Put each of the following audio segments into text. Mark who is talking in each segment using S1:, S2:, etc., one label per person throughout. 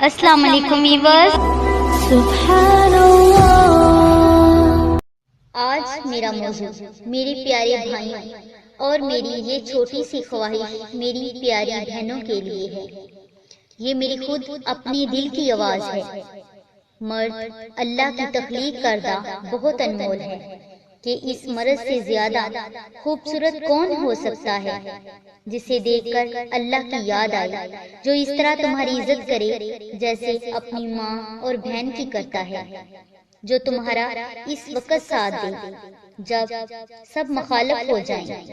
S1: السلام علیکم ویورز،
S2: سبحان اللہ۔
S1: آج میرا موضوع میرے پیارے بھائیوں اور میری یہ چھوٹی سی خواہش میری پیاری بہنوں کے لیے ہے۔ یہ میری خود اپنی دل کی آواز ہے۔ مرد اللہ کی تخلیق کردہ بہت انمول ہے کہ اس مرد سے زیادہ خوبصورت کون ہو سکتا ہے جسے دیکھ کر اللہ کی یاد آئے، جو اس طرح تمہاری عزت کرے جیسے اپنی ماں اور بہن کی کرتا ہے، جو تمہارا اس وقت ساتھ دے جب سب مخالف ہو جائیں،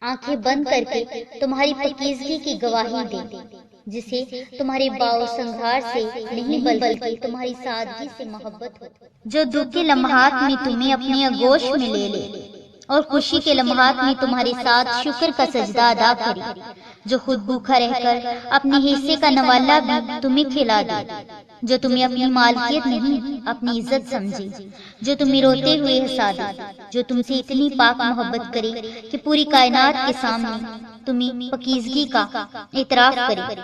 S1: آنکھیں بند کر کے تمہاری پاکیزگی کی گواہی دے، جسے تمہارے باؤ سنگھار سے نہیں بلکہ تمہاری سادگی سے محبت ہو، جو دکھ کے لمحات میں تمہیں اپنے آغوش میں لے لے اور خوشی کے لمحات میں تمہارے ساتھ شکر کا سجدہ ادا کرے، جو خود بھوکا رہ کر اپنے حصے کا نوالا بھی تمہیں کھلا دے، جو تمہیں اپنی مالکیت نہیں اپنی عزت سمجھے، جو تمہیں روتے ہوئے ہنسا دے، جو تم سے اتنی پاک محبت کرے کہ پوری کائنات کے سامنے تمہیں پاکیزگی کا اعتراف کرے،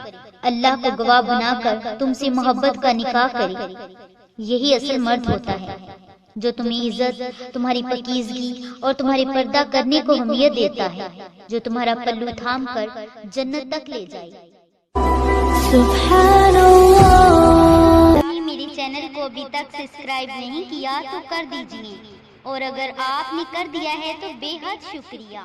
S1: اللہ کو گواہ بنا کر تم سے محبت کا نکاح کرے۔ یہی اصل مرد ہوتا ہے، جو تمہیں عزت، تمہاری پاکیزگی اور تمہارے پردہ کرنے کو اہمیت دیتا ہے، جو تمہارا پلو تھام کر جنت تک لے جائے۔
S2: سبحان اللہ۔
S1: میرے چینل کو ابھی تک سبسکرائب نہیں کیا تو کر دیجیے، اور اگر آپ نے کر دیا ہے تو بے حد شکریہ۔